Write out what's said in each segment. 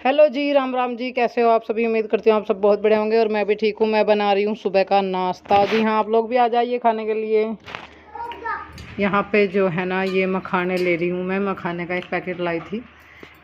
Hello जी, राम राम जी। कैसे हो आप सभी? उम्मीद करती हूँ आप सब बहुत बढ़िया होंगे और मैं भी ठीक हूँ। मैं बना रही हूँ सुबह का नाश्ता। जी हाँ, आप लोग भी आ जाइए खाने के लिए। यहाँ पे जो है ना, ये मखाने ले रही हूँ मैं। मखाने का एक पैकेट लाई थी।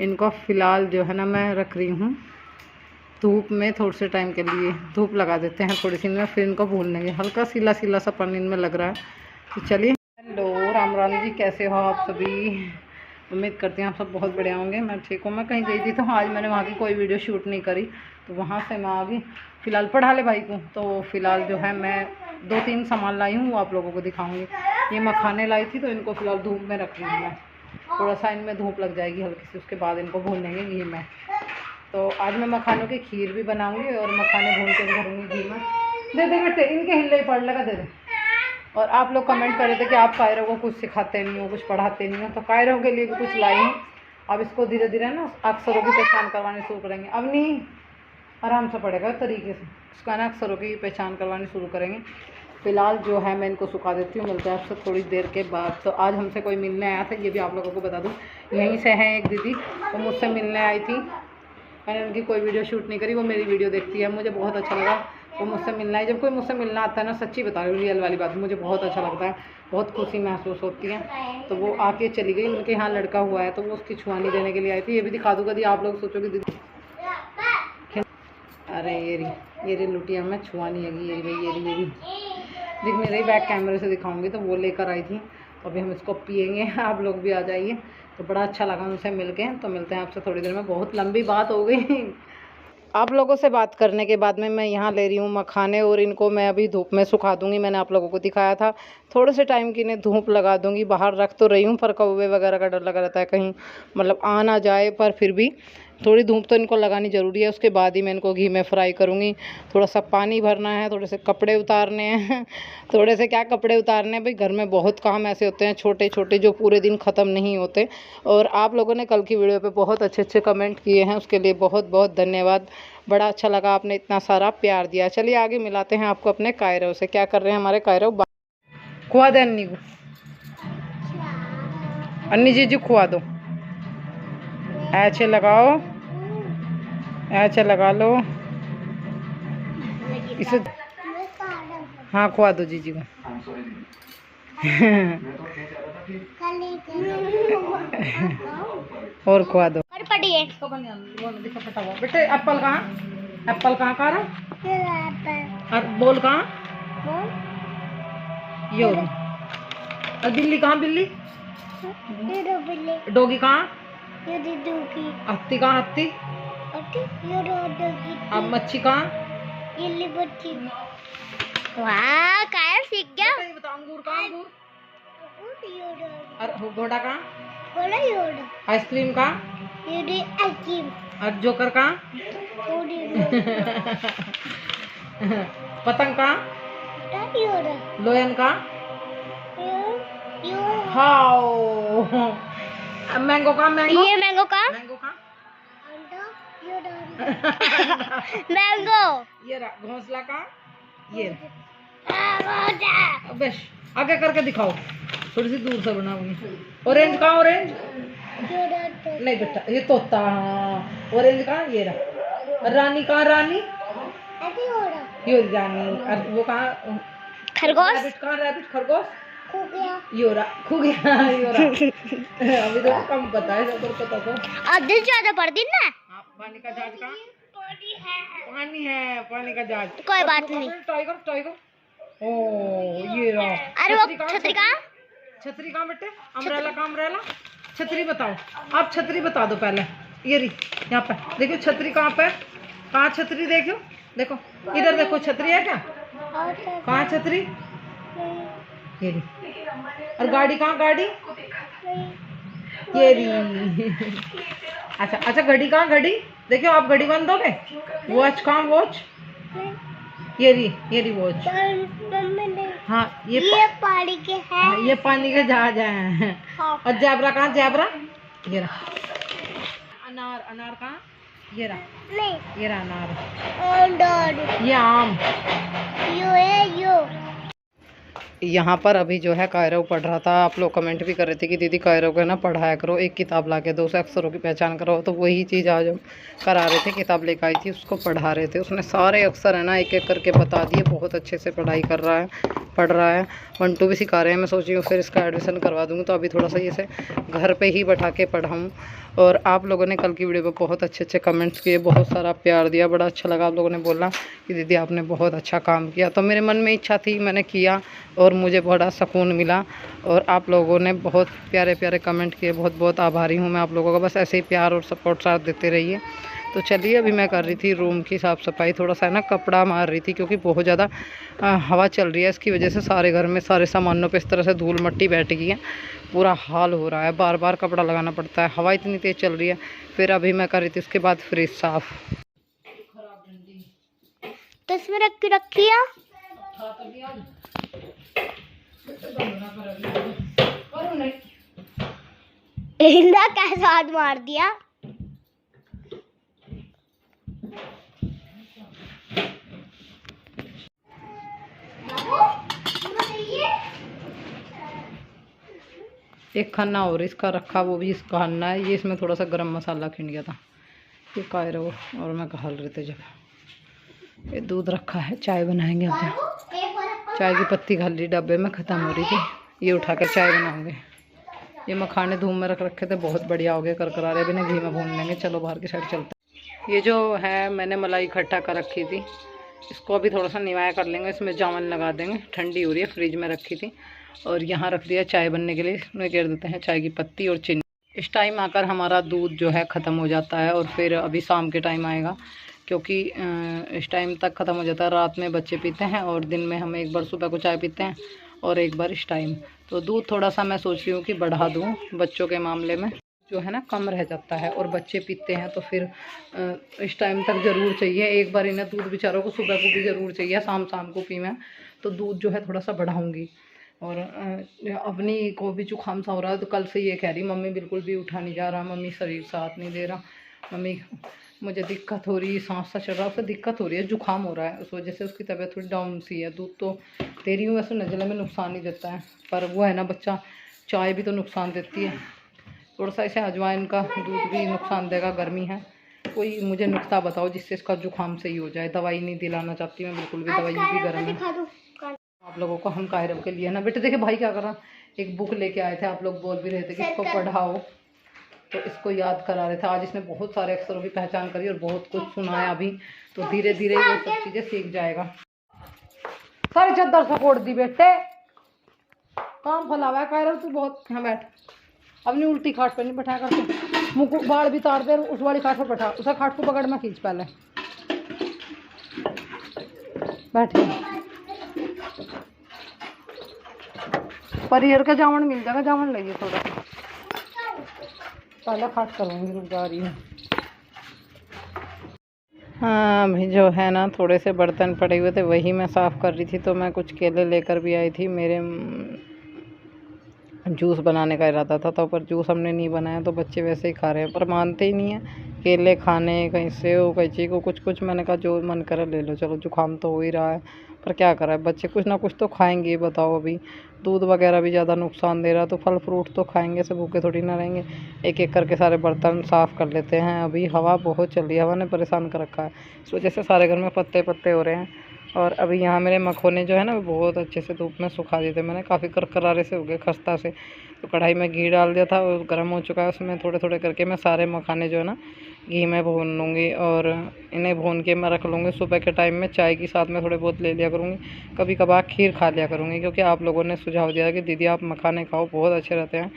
इनको फ़िलहाल जो है ना मैं रख रही हूँ धूप में थोड़े से टाइम के लिए। धूप लगा देते हैं थोड़ी सी में, फिर इनको भून लेंगे। हल्का सीला सीला सा पानी इनमें लग रहा है। तो चलिए। हेलो राम राम जी, कैसे हो आप सभी? उम्मीद करती हैं आप सब बहुत बढ़िया होंगे। मैं ठीक हूँ। मैं कहीं गई थी तो आज मैंने वहाँ की कोई वीडियो शूट नहीं करी, तो वहाँ से मैं आ गई। फ़िलहाल पढ़ा ले भाई को। तो फ़िलहाल जो है मैं 2-3 सामान लाई हूँ, वो आप लोगों को दिखाऊंगी। ये मखाने लाई थी, तो इनको फ़िलहाल धूप में रख रही हूँ मैं। थोड़ा सा इनमें धूप लग जाएगी हल्की सी, उसके बाद इनको भून लेंगे घी में। तो आज मैं मखानों की खीर भी बनाऊँगी और मखाने भून के भी भरूँगी घी में। दे दे बेटे, इनके हिले पड़ लगा, दे दे। और आप लोग कमेंट कर रहे थे कि आप कायरों को कुछ सिखाते नहीं हो, कुछ पढ़ाते नहीं हो, तो कायरों के लिए भी कुछ लाई हूँ। अब इसको धीरे धीरे ना अक्षरों की पहचान करवानी शुरू करेंगे। अब नहीं, आराम से पढ़ेगा तरीके से। उसका ना अक्षरों की पहचान करवानी शुरू करेंगे। फ़िलहाल जो है मैं इनको सुखा देती हूँ। मिलते हैं आपसे थोड़ी देर के बाद। तो आज हमसे कोई मिलने आया था, ये भी आप लोगों को बता दूँ। यहीं से हैं एक दीदी, वो मुझसे मिलने आई थी। मैंने उनकी कोई वीडियो शूट नहीं करी, वो मेरी वीडियो देखती है। मुझे बहुत अच्छा लगा वो मुझसे मिलना है। जब कोई मुझसे मिलना आता है ना, सच्ची बता रही हूँ, रियल वाली बात, मुझे बहुत अच्छा लगता है, बहुत खुशी महसूस होती है। तो वो आके चली गई। उनके यहाँ लड़का हुआ है, तो वो उसकी छुआनी देने के लिए आई थी। ये भी दिखा दूँगा दी, आप लोग सोचोगे दीदी। अरे ये री लुटिया में छुआनी है। ये रही दिख नहीं रही, बैक कैमरे से दिखाऊंगी। तो वो लेकर आई थी, तो अभी हम इसको पियेंगे। आप लोग भी आ जाइए। तो बड़ा अच्छा लगा उनसे मिल के। तो मिलते हैं आपसे थोड़ी देर में। बहुत लंबी बात हो गई। आप लोगों से बात करने के बाद में मैं यहाँ ले रही हूँ मखाने, और इनको मैं अभी धूप में सुखा दूँगी। मैंने आप लोगों को दिखाया था, थोड़े से टाइम की इन्हें धूप लगा दूँगी। बाहर रख तो रही हूँ, पर कौवे वगैरह का डर लगा रहता है, कहीं मतलब आ ना जाए। पर फिर भी थोड़ी धूप तो इनको लगानी ज़रूरी है। उसके बाद ही मैं इनको घी में फ्राई करूँगी। थोड़ा सा पानी भरना है, थोड़े से कपड़े उतारने हैं। थोड़े से क्या कपड़े उतारने हैं भाई, घर में बहुत काम ऐसे होते हैं छोटे छोटे, जो पूरे दिन ख़त्म नहीं होते। और आप लोगों ने कल की वीडियो पे बहुत अच्छे अच्छे कमेंट किए हैं, उसके लिए बहुत बहुत धन्यवाद। बड़ा अच्छा लगा, आपने इतना सारा प्यार दिया। चलिए आगे मिलाते हैं आपको अपने कायरों से। क्या कर रहे हैं हमारे कायरों? खुआ दे अन्नी को, अन्नी जी खुआ दो। ऐसे लगाओ, ऐसे लगा लो इसे। हाँ, खुआ दो जीजी को। और खुआ दो। बेटे एप्पल कहाँ? एप्पल कहाँ खा रहा? बोल कहाँ? ये और बिल्ली कहाँ? बिल्ली डोगी कहाँ? हत्ती कहाँ? हत्ती। अब मच्छी कहाँ? वाह, काया सीख गया। बता अंगूर कहाँ? अंगूर। और घोड़ा कहाँ? आइसक्रीम कहाँ? और जोकर कहाँ? पतंग कहाँ? लोयन कहाँ? हाओ। मैंगो कहाँ? मैंगो। ये मैंगो का। मैंगो कहाँ? मैंगो। ये रहा। घोंसला कहाँ? ये बस आगे करके दिखाओ, थोड़ी सी दूर से बनाऊंगी। ऑरेंज कहाँ? ऑरेंज नहीं बेटा, ये तोता। हाँ, ऑरेंज कहाँ? ये रहा। रानी कहाँ? रानी ये रानी। और वो कहाँ? खरगोश। रैबिट कहाँ? रैबिट। खरगोश यो रहा। खो गया। यो रहा। अभी तो कम पता है, सब पता तो। आधे से ज्यादा पढ़ दी ना। पानी का जहाज कहाँ? पानी है, पानी का जहाज। कोई बात नहीं। टाइगर। टाइगर। ओ ये रहा। अरे वो छतरी कहाँ? छतरी कहाँ बेटे? अम्ब्रेला कहाँ? अम्ब्रेला। छतरी बताओ, आप छतरी बता दो पहले। ये रही यहाँ पे, देखो छतरी कहाँ पे? कहाँ छतरी? देखो देखो इधर देखो, छतरी है क्या? कहाँ छतरी? ये रही। और गाड़ी कहाँ? गाड़ी ये रही। अच्छा अच्छा, घड़ी कहाँ? घड़ी देखो, आप घड़ी बंद दोगे? वॉच कहाँ? वॉच ये रही वॉच। हाँ ये पानी के है। हाँ, ये पानी के जहाज है। और जैबरा कहाँ? जैबरा ये रहा। अनार। अनार कहाँ? ये रहा। नहीं, ये रहा अनार। ये आम। यहाँ पर अभी जो है कायरव पढ़ रहा था। आप लोग कमेंट भी कर रहे थे कि दीदी कायरव को ना पढ़ाया करो, एक किताब ला के दो, उसे अक्षरों की पहचान करो। तो वही चीज़ आज हम करा रहे थे, किताब लेकर आई थी, उसको पढ़ा रहे थे। उसने सारे अक्षर है ना एक एक करके बता दिए, बहुत अच्छे से पढ़ाई कर रहा है, पढ़ रहा है। 1 2 भी सिखा रहे हैं। मैं सोच रही हूँ फिर इसका एडमिशन करवा दूँगी, तो अभी थोड़ा सा इसे घर पर ही बैठा के पढ़ाऊँ। और आप लोगों ने कल की वीडियो में बहुत अच्छे अच्छे कमेंट्स किए, बहुत सारा प्यार दिया, बड़ा अच्छा लगा। आप लोगों ने बोला कि दीदी आपने बहुत अच्छा काम किया। तो मेरे मन में इच्छा थी, मैंने किया और मुझे बड़ा सुकून मिला। और आप लोगों ने बहुत प्यारे प्यारे कमेंट किए, बहुत बहुत आभारी हूँ मैं आप लोगों का। बस ऐसे ही प्यार और सपोर्ट साथ देते रहिए। तो चलिए, अभी मैं कर रही थी रूम की साफ़ सफाई, थोड़ा सा है ना कपड़ा मार रही थी, क्योंकि बहुत ज़्यादा हवा चल रही है। इसकी वजह से सारे घर में सारे सामानों पे इस तरह से धूल मट्टी बैठ गई है, पूरा हाल हो रहा है। बार बार कपड़ा लगाना पड़ता है, हवा इतनी तेज़ चल रही है। फिर अभी मैं कर रही थी उसके बाद फ्रिज साफ़। तो इसमें रख के रखिया इंदा कैसा हाथ मार दिया। एक खन्ना और इसका रखा, वो भी इसका खन्ना है। ये इसमें थोड़ा सा गरम मसाला खिंड गया था, ये कायरव और मैं घाल रहे थे जब। ये दूध रखा है, चाय बनाएंगे। अब चाय की पत्ती घाल ली, डब्बे में ख़त्म हो रही थी, ये उठा कर चाय बनाओगे। ये मखाने धूप में रख रखे थे, बहुत बढ़िया हो गए, करकरा अभी ना घी में भून लेंगे। चलो बाहर की साइड चलते हैं। ये जो है मैंने मलाई इकट्ठा कर रखी थी, इसको अभी थोड़ा सा निवाया कर लेंगे, इसमें जामुन लगा देंगे। ठंडी हो रही है, फ्रिज में रखी थी। और यहाँ रख दिया चाय बनने के लिए, इसमें गिर देते हैं चाय की पत्ती और चीनी। इस टाइम आकर हमारा दूध जो है ख़त्म हो जाता है, और फिर अभी शाम के टाइम आएगा, क्योंकि इस टाइम तक ख़त्म हो जाता है। रात में बच्चे पीते हैं और दिन में हम एक बार सुबह को चाय पीते हैं और एक बार इस टाइम। तो दूध थोड़ा सा मैं सोच रही हूँ कि बढ़ा दूँ, बच्चों के मामले में जो है ना कम रह जाता है, और बच्चे पीते हैं तो फिर इस टाइम तक ज़रूर चाहिए। एक बार इन्हें दूध बेचारों को सुबह को भी ज़रूर चाहिए, शाम को पी मैं, तो दूध जो है थोड़ा सा बढ़ाऊँगी। और अपनी को भी जुकाम सा हो रहा है, तो कल से ये कह रही मम्मी बिल्कुल भी उठा नहीं जा रहा, मम्मी शरीर साथ नहीं दे रहा, मम्मी मुझे दिक्कत हो रही है, सांस सा चल रहा है, उसे दिक्कत हो रही है, जुकाम हो रहा है, उस वजह से उसकी तबीयत थोड़ी डाउन सी है। दूध तो दे रही हूँ, वैसे नज़ले में नुकसान नहीं देता है, पर वो है ना बच्चा, चाय भी तो नुकसान देती है। थोड़ा सा ऐसे अजवाइन का दूध भी नुकसान देगा, गर्मी है। कोई मुझे नुस्खा बताओ जिससे इसका जुकाम सही हो जाए। दवाई नहीं दिलाना चाहती मैं बिल्कुल भी, दवाई भी गर्म है। आप लोगों को हम कायरव के लिए ना बेटे, देखे भाई क्या कर रहा, एक बुक लेके आए थे, आप लोग बोल भी रहे थे कि इसको पढ़ाओ, तो इसको याद करा रहे थे। आज इसने बहुत सारे अक्षरों की पहचान करी और बहुत कुछ सुनाया अभी, तो धीरे धीरे वो सब चीज़ें सीख जाएगा। सारी चद्दर सपोर्ट दी बेटे, काम फैलावा है कायरव तू बहुत। हाँ बैठ, अपनी उल्टी खाट पर नहीं बैठा करके, मुँह को बाढ़ भी तार दे, उस वाली खाट पर बैठा, उसे खाट को पकड़ में खींच पहले, बैठे। परियर का जामुन मिल जाएगा, जामुन लगी थोड़ा सा, पहले खाट करूँगी, रुक जा रही हूँ। हाँ अभी जो है ना थोड़े से बर्तन पड़े हुए थे, वही मैं साफ़ कर रही थी। तो मैं कुछ केले लेकर भी आई थी, मेरे जूस बनाने का इरादा था, तो पर जूस हमने नहीं बनाया, तो बच्चे वैसे ही खा रहे हैं, पर मानते ही नहीं है केले खाने, कहीं सेव, कहीं चीकू, कुछ मैंने कहा जो मन करे ले लो, चलो जुकाम तो हो ही रहा है, पर क्या करा है, बच्चे कुछ ना कुछ तो खाएंगे। बताओ, अभी दूध वगैरह भी ज़्यादा नुकसान दे रहा है, तो फल फ्रूट तो खाएंगे, सब भूखे थोड़ी ना रहेंगे। एक एक करके सारे बर्तन साफ़ कर लेते हैं। अभी हवा बहुत चल रही है, हवा ने परेशान कर रखा है, इस वजह से सारे घर में पत्ते पत्ते हो रहे हैं। और अभी यहाँ मेरे मखोने जो है ना बहुत अच्छे से धूप में सुखा दिए थे मैंने, काफ़ी करकरारे से हो गए, खस्ता से। तो कढ़ाई में घी डाल दिया था और गर्म हो चुका है, उसमें थोड़े थोड़े करके मैं सारे मखाने जो है ना घी में भून लूँगी, और इन्हें भून के मैं रख लूँगी। सुबह के टाइम में चाय के साथ में थोड़े बहुत ले लिया करूँगी, कभी कभार खीर खा लिया करूँगी, क्योंकि आप लोगों ने सुझाव दिया कि दीदी आप मखाने खाओ, बहुत अच्छे रहते हैं,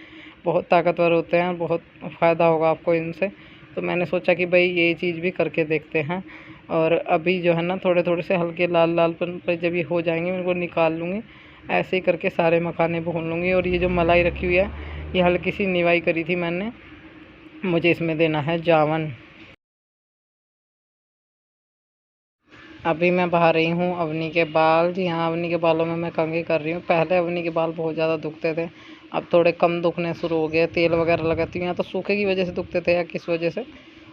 बहुत ताकतवर होते हैं, बहुत फ़ायदा होगा आपको इनसे। तो मैंने सोचा कि भाई ये चीज़ भी करके देखते हैं। और अभी जो है ना थोड़े थोड़े से हल्के लाल लालपन पर जब ये हो जाएंगे, मैं इनको निकाल लूँगी। ऐसे ही करके सारे मखाने भून लूँगी। और ये जो मलाई रखी हुई है, ये हल्की सी निवाई करी थी मैंने, मुझे इसमें देना है जावन। अभी मैं बहा रही हूँ अवनी के बाल। जी हाँ, अवनी के बालों में मैं कंघी कर रही हूँ। पहले अवनी के बाल बहुत ज़्यादा दुखते थे, अब थोड़े कम दुखने शुरू हो गए। तेल वगैरह लगाती हूँ, या तो सूखे की वजह से दुखते थे या किस वजह से।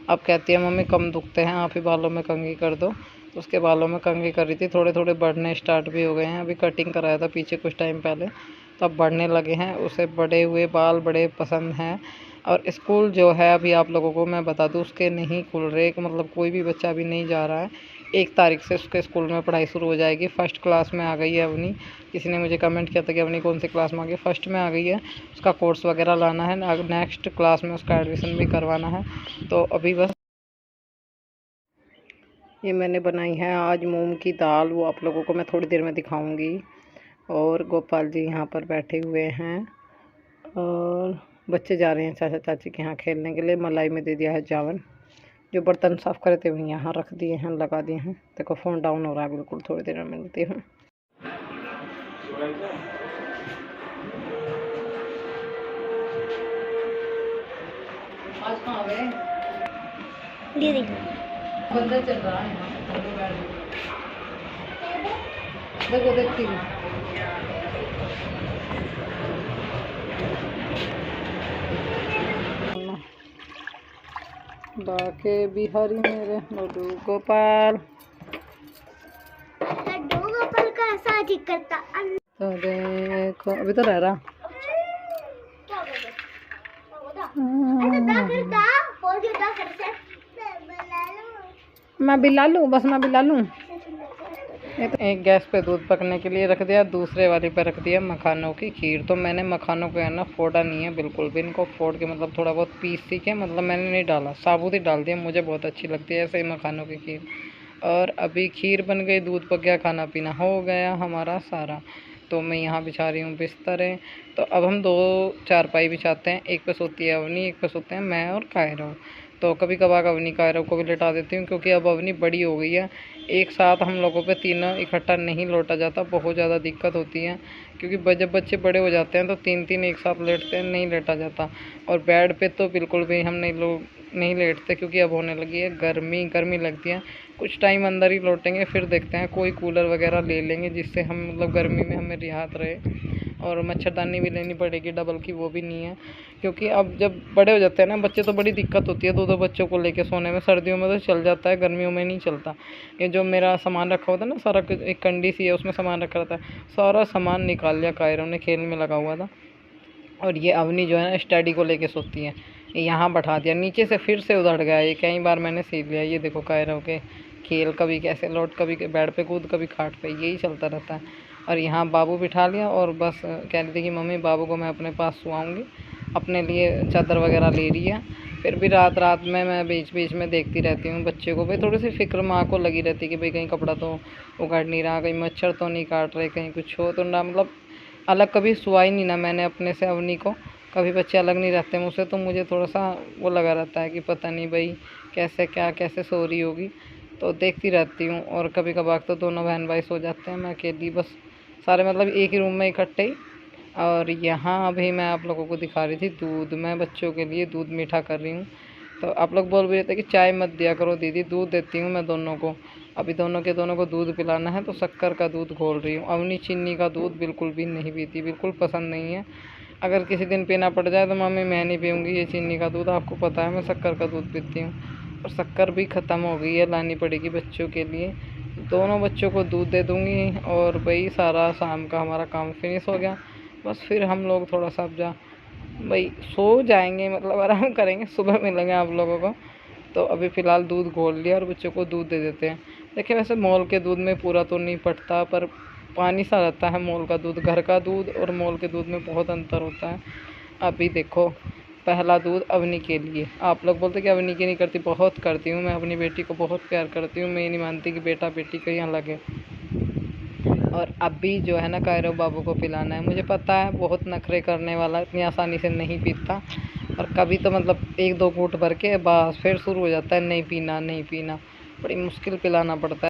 अब कहती है मम्मी कम दुखते हैं, आप ही बालों में कंघी कर दो। तो उसके बालों में कंघी कर रही थी। थोड़े थोड़े बढ़ने स्टार्ट भी हो गए हैं। अभी कटिंग कराया था पीछे कुछ टाइम पहले, तो अब बढ़ने लगे हैं। उसे बड़े हुए बाल बड़े पसंद हैं। और स्कूल जो है अभी आप लोगों को मैं बता दूं, उसके नहीं खुल रहे, मतलब कोई भी बच्चा अभी नहीं जा रहा है। 1 तारीख से उसके स्कूल में पढ़ाई शुरू हो जाएगी। फर्स्ट क्लास में आ गई है अवनी। किसी ने मुझे कमेंट किया था कि अवनी कौन सी क्लास में आ गई, फर्स्ट में आ गई है। उसका कोर्स वगैरह लाना है, नेक्स्ट क्लास में उसका एडमिशन भी करवाना है। तो अभी बस ये मैंने बनाई है आज मूंग की दाल, वो आप लोगों को मैं थोड़ी देर में दिखाऊंगी। और गोपाल जी यहाँ पर बैठे हुए हैं और बच्चे जा रहे हैं चाचा चाची के यहाँ खेलने के लिए। मलाई में दे दिया है चावल। जो बर्तन साफ़ करे थे वहीं यहाँ रख दिए हैं, लगा दिए हैं। देखो फ़ोन डाउन हो रहा है बिल्कुल, थोड़ी देर में मिलती हूँ। आज कहाँ गए दीदी? बंदर चल रहा है देखो, देखती हूँ। बाके बिहारी मेरे लड्डू गोपाल। लड्डू गोपाल का ऐसा ठीक करता। तो देखो अभी तो रह रहा। मैं बिला लूँ, बस मैं बिला लूँ। एक गैस पे दूध पकने के लिए रख दिया, दूसरे वाली पे रख दिया मखानों की खीर। तो मैंने मखानों को है ना फोड़ा नहीं है बिल्कुल भी। इनको फोड़ के मतलब थोड़ा बहुत पीस सी के, मतलब मैंने नहीं डाला, साबुत ही डाल दिया। मुझे बहुत अच्छी लगती है ऐसे ही मखानों की खीर। और अभी खीर बन गई, दूध पक गया, खाना पीना हो गया हमारा सारा। तो मैं यहाँ बिछा रही हूँ बिस्तर। तो अब हम 2 चारपाई बिछाते हैं। एक पे सोती है अवनी, एक पे सोते हैं मैं और कायरो। तो कभी कभार अवनी कायरो को भी लेटा देती हूँ, क्योंकि अब अवनी बड़ी हो गई है। एक साथ हम लोगों पे तीनों इकट्ठा नहीं लौटा जाता, बहुत ज़्यादा दिक्कत होती है। क्योंकि जब बच्चे बड़े हो जाते हैं तो 3-3 एक साथ लेटते हैं, नहीं लेटा जाता। और बेड पे तो बिल्कुल भी हम नहीं लेटते, क्योंकि अब होने लगी है गर्मी लगती है। कुछ टाइम अंदर ही लौटेंगे, फिर देखते हैं कोई कूलर वगैरह ले लेंगे, जिससे हम मतलब गर्मी में हमें राहत रहे। और मच्छरदानी भी लेनी पड़ेगी डबल की, वो भी नहीं है। क्योंकि अब जब बड़े हो जाते हैं ना बच्चे, तो बड़ी दिक्कत होती है 2-2 बच्चों को लेके सोने में। सर्दियों में तो चल जाता है, गर्मियों में नहीं चलता। ये जो मेरा सामान रखा होता है ना सारा, एक कंडी सी है उसमें सामान रखा रहता है, सारा सामान निकाल लिया कायरों ने, खेल में लगा हुआ था। और ये अवनी जो है ना स्टडी को लेके सोती है, यहाँ बैठा दिया, नीचे से फिर से उधड़ गया। ये कई बार मैंने सीख लिया। ये देखो कायरों के खेल, कभी कैसे लौट, कभी बेड पे कूद, कभी खाट पे, यही चलता रहता है। और यहाँ बाबू बिठा लिया और बस कह रही थी कि मम्मी बाबू को मैं अपने पास सुआऊँगी। अपने लिए चादर वगैरह ले रही है। फिर भी रात में मैं बीच बीच में देखती रहती हूँ बच्चे को। भाई थोड़ी सी फिक्र माँ को लगी रहती है कि भाई कहीं कपड़ा तो उगाड़ नहीं रहा, कहीं मच्छर तो नहीं काट रहे, कहीं कुछ हो तो ना। मतलब अलग कभी सुआ ही नहीं ना मैंने अपने से अवनी को, कभी बच्चे अलग नहीं रहते मुझसे। तो मुझे थोड़ा सा वो लगा रहता है कि पता नहीं भाई कैसे सो रही होगी। तो देखती रहती हूँ। और कभी कभार तो दोनों बहन भाई सो जाते हैं, मैं अकेली बस, सारे मतलब एक ही रूम में इकट्ठे ही। और यहाँ अभी मैं आप लोगों को दिखा रही थी दूध। मैं बच्चों के लिए दूध मीठा कर रही हूँ। तो आप लोग बोल भी रहे थे कि चाय मत दिया करो दीदी, दूध देती हूँ मैं दोनों को। अभी दोनों को दूध पिलाना है, तो शक्कर का दूध घोल रही हूँ। अवनी चीनी का दूध बिल्कुल भी नहीं पीती, बिल्कुल पसंद नहीं है। अगर किसी दिन पीना पड़ जाए तो मम्मी मैं नहीं पीऊँगी ये चीनी का दूध, आपको पता है मैं शक्कर का दूध पीती हूँ। और शक्कर भी ख़त्म हो गई है, लानी पड़ेगी बच्चों के लिए। दोनों बच्चों को दूध दे दूँगी और भाई सारा शाम का हमारा काम फिनिश हो गया। बस फिर हम लोग थोड़ा सा अब भाई सो जाएंगे, मतलब आराम करेंगे, सुबह मिलेंगे आप लोगों को। तो अभी फ़िलहाल दूध घोल लिया और बच्चों को दूध दे देते हैं। देखिए वैसे मॉल के दूध में पूरा तो नहीं पड़ता, पर पानी सा रहता है मॉल का दूध। घर का दूध और मॉल के दूध में बहुत अंतर होता है। अभी देखो पहला दूध अवनी के लिए। आप लोग बोलते कि अवनी की नहीं करती, बहुत करती हूँ मैं। अपनी बेटी को बहुत प्यार करती हूँ मैं, ये नहीं मानती कि बेटा बेटी कहीं अलग है। और अभी जो है ना कायरो बाबू को पिलाना है। मुझे पता है बहुत नखरे करने वाला, इतनी आसानी से नहीं पीता। और कभी तो मतलब 1-2 घूंट भर के बस फिर शुरू हो जाता है नहीं पीना नहीं पीना। बड़ी मुश्किल पिलाना पड़ता है।